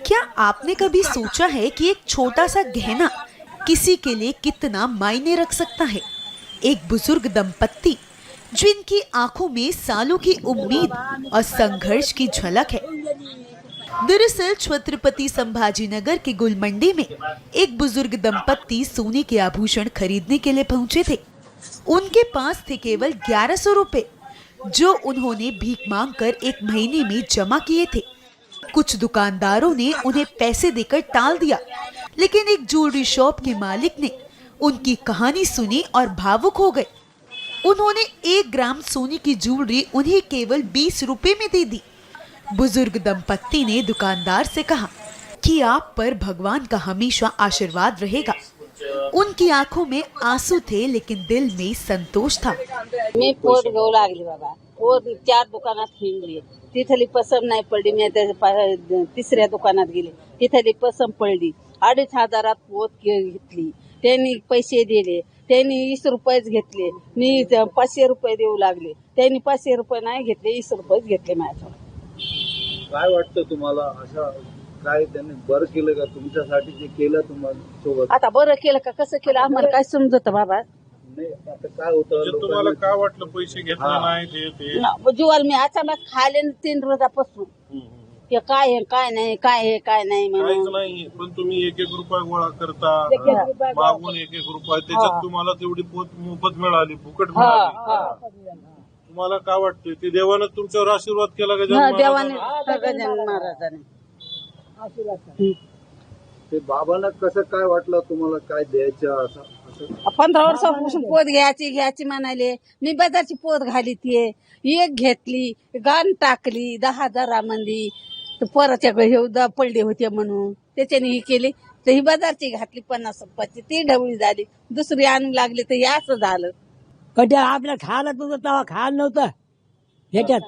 क्या आपने कभी सोचा है कि एक छोटा सा गहना किसी के लिए कितना मायने रख सकता है? एक बुजुर्ग दंपत्ति जिनकी आंखों में सालों की उम्मीद और संघर्ष की झलक है। दरअसल छत्रपति संभाजीनगर के गुलमंडी में एक बुजुर्ग दंपत्ति सोने के आभूषण खरीदने के लिए पहुंचे थे। उनके पास थे केवल 1100 रुपए, जो उन्होंने भीख मांगकर एक महीने में जमा किए थे। कुछ दुकानदारों ने उन्हें पैसे देकर टाल दिया, लेकिन एक ज्वेलरी शॉप के मालिक ने उनकी कहानी सुनी और भावुक हो गए। उन्होंने 1 ग्राम सोने की ज्वेलरी उन्हें केवल 20 रुपए में दे दी। बुजुर्ग दंपत्ति ने दुकानदार से कहा कि आप पर भगवान का हमेशा आशीर्वाद रहेगा। उनकी आंखों में आंसू थे, लेकिन दिल में संतोष था। मी पोत घेऊ लागली बाबा, पोत 4 दुकानात हिंडली, तिथली पसंत नाही पडली। मी तिसऱ्या दुकानात गेले, तिथली पसंत पडली। 2,500 पोत घेतली, त्यांनी पैसे दिले, त्यांनी 20 रुपयेच घेतले। मी 500 रुपये देऊ लागले, त्यांनी 500 रुपये नाही घेतले, 20 रुपयेच घेतले माझ्याकडून। काय वाटतं तुम्हाला, अशा काय त्यांनी बरं केलं का तुमच्यासाठी जे केलं तुम्हाला सोबत? आता बरं केलं का कसं केलं आम्हाला काय समजत बाबा। नाही आता काय होतं, तुम्हाला काय वाटलं पैसे घेतले नाही ते जुवाल मी अचानक खाले 3 रोजापासून की काय आहे काय नाही, काय आहे काय नाही काहीच म्हणून। नाही, पण तुम्ही 1-1 रुपया गोळा करता, मागून 1-1 रुपया, त्याच्यात तुम्हाला तेवढी पोत मोफत मिळाली, फुकट मिळाली। तुम्हाला काय वाटतं, ते देवानं तुमच्यावर आशीर्वाद केला का? देवाने गजानन महाराजाने ते बाबांना कसं काय वाटलं तुम्हाला, काय द्यायचं असं? 15 वर्षापासून पोत घ्यायची म्हणाले। मी बाजारची पोत घाली ती एक घेतली, गाण टाकली 10,000 मध्ये, परत हे पडले होते म्हणून त्याच्याने ही केली, तर ही बाजारची घातली 50 रुपयाची, ती ढवळी झाली। दुसरी आणू लागली तर हे असं झालं। कधी आपल्या खायला तुझं तेव्हा खायला नव्हतं ह्याच्यात।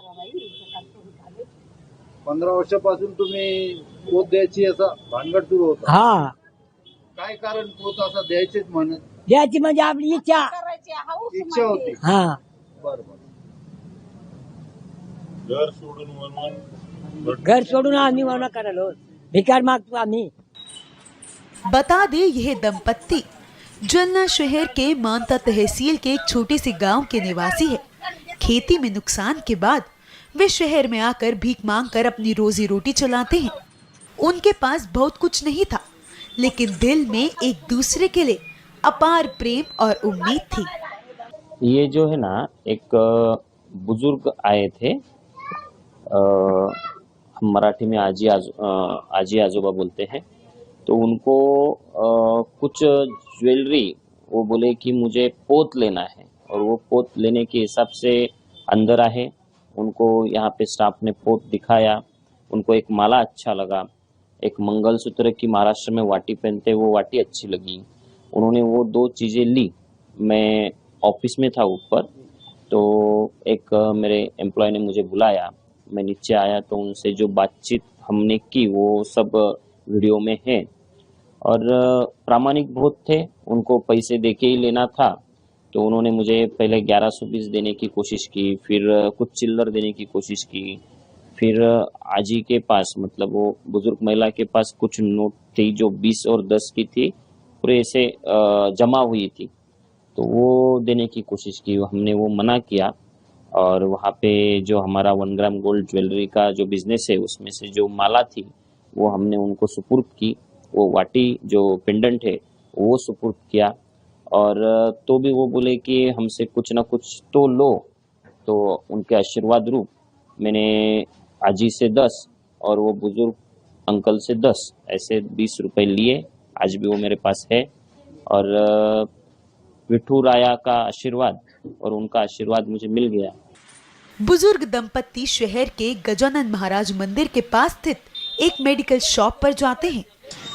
15 वर्षापासून तुम्ही पोत द्यायची असं भानगड सुरू होता? हा, काय कारण पोत असं द्यायचेच म्हणत? द्यायची म्हणजे आपली इच्छा होती। हा, बरोबर। घर सोडून म्हणून घर सोडून आम्ही म्हणून करायला भिकार मागतो आम्ही। बता दे, यह दंपत्ति जलना शहर के मानता तहसील के एक छोटे से गांव के निवासी है। खेती में नुकसान के बाद वे शहर में आकर भीख मांगकर अपनी रोजी रोटी चलाते हैं। उनके पास बहुत कुछ नहीं था, लेकिन दिल में एक दूसरे के लिए अपार प्रेम और उम्मीद थी। ये जो है ना, एक बुजुर्ग आए थे, हम मराठी में आजी आजोबा बोलते हैं, तो उनको कुछ ज्वेलरी, वो बोले कि मुझे पोत लेना है, और वो पोत लेने के हिसाब से अंदर आए। उनको यहाँ पे स्टाफ ने पोत दिखाया, उनको एक माला अच्छा लगा, एक मंगलसूत्र की महाराष्ट्र में वाटी पहनते, वो वाटी अच्छी लगी। उन्होंने वो 2 चीज़ें ली। मैं ऑफिस में था ऊपर, तो एक मेरे एम्प्लॉय ने मुझे बुलाया, मैं नीचे आया तो उनसे जो बातचीत हमने की वो सब वीडियो में है। और प्रामाणिक बहुत थे, उनको पैसे देके ही लेना था, तो उन्होंने मुझे पहले 1120 देने की कोशिश की, फिर कुछ चिल्लर देने की कोशिश की, फिर आजी के पास, मतलब वो बुजुर्ग महिला के पास कुछ नोट थी जो 20 और 10 की थी, पूरे ऐसे जमा हुई थी, तो वो देने की कोशिश की। हमने वो मना किया, और वहाँ पे जो हमारा 1 ग्राम गोल्ड ज्वेलरी का जो बिजनेस है, उसमें से जो माला थी वो हमने उनको सुपुर्द की। वो वाटी जो पेंडेंट है वो सुपुर्द किया, और तो भी वो बोले कि हमसे कुछ ना कुछ तो लो। तो उनके आशीर्वाद रूप मैंने आजी से 10 और वो बुजुर्ग अंकल से 10 ऐसे 20 रुपए लिए। आज भी वो मेरे पास है, और विठू राया का आशीर्वाद और उनका आशीर्वाद मुझे मिल गया। बुजुर्ग दंपत्ति शहर के गजानन महाराज मंदिर के पास स्थित एक मेडिकल शॉप पर जाते हैं,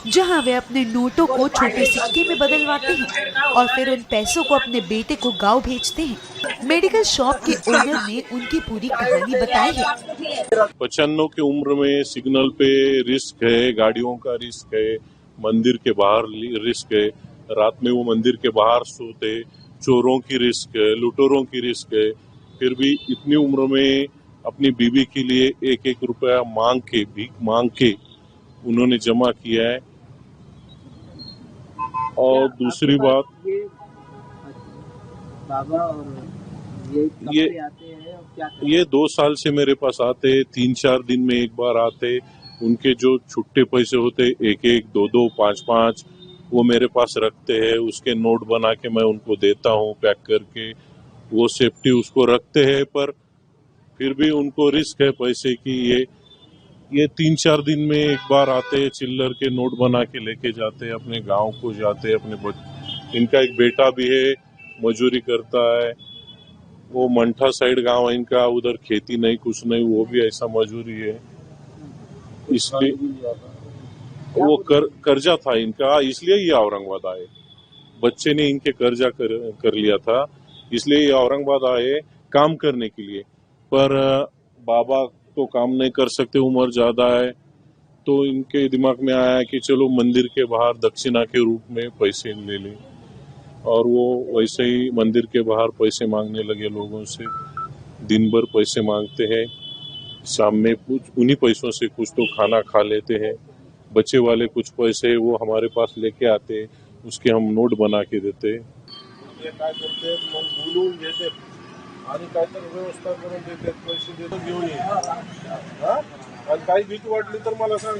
जहां वे अपने नोटों को छोटे सिक्के में बदलवाते हैं और फिर उन पैसों को अपने बेटे को गांव भेजते हैं। मेडिकल शॉप के ओनर ने उनकी पूरी कहानी बताई है। 95 की उम्र में सिग्नल पे रिस्क है, गाड़ियों का रिस्क है, मंदिर के बाहर रिस्क है, रात में वो मंदिर के बाहर सोते, चोरों की रिस्क है, लुटेरों की रिस्क है, फिर भी इतनी उम्र में अपनी बीवी के लिए एक एक रुपया भीख मांग के उन्होंने जमा किया है। और दूसरी बात, ये बाबा और ये कब ये- से आते हैं और क्या ये 2 साल से मेरे पास आते, 3-4 दिन में एक बार आते। उनके जो छुट्टे पैसे होते 1-1, 2-2, 5-5 वो मेरे पास रखते हैं। उसके नोट बना के मैं उनको देता हूँ पैक करके, वो सेफ्टी उसको रखते हैं। पर फिर भी उनको रिस्क है पैसे की। ये 3-4 दिन में एक बार आते, चिल्लर के नोट बना के लेके जाते, अपने गांव को जाते। इनका एक बेटा भी है, मजूरी करता है। वो मंठा साइड गांव है इनका, उधर खेती नहीं कुछ नहीं, वो भी ऐसा मजूरी है। इसलिए वो कर्जा था इनका, इसलिए ये औरंगाबाद आए। बच्चे ने इनके कर्जा कर लिया था, इसलिए ये औरंगाबाद आए काम करने के लिए। पर बाबा तो काम नहीं कर सकते, उम्र ज्यादा है। तो इनके दिमाग में आया कि चलो मंदिर के बाहर दक्षिणा के रूप में पैसे ले लें। और वो वैसे ही मंदिर के बाहर पैसे मांगने लगे लोगों से। दिन भर पैसे मांगते हैं, शाम में कुछ उन्हीं पैसों से कुछ तो खाना खा लेते हैं। बचे वाले कुछ पैसे वो हमारे पास लेके आते, उसके हम नोट बना के देते। काय करते मग बोलून घेते आणि काहीतरी व्यवस्था करून देते, पैसे देतो घेऊन ये। आणि काही भीती वाटली तर मला सांग.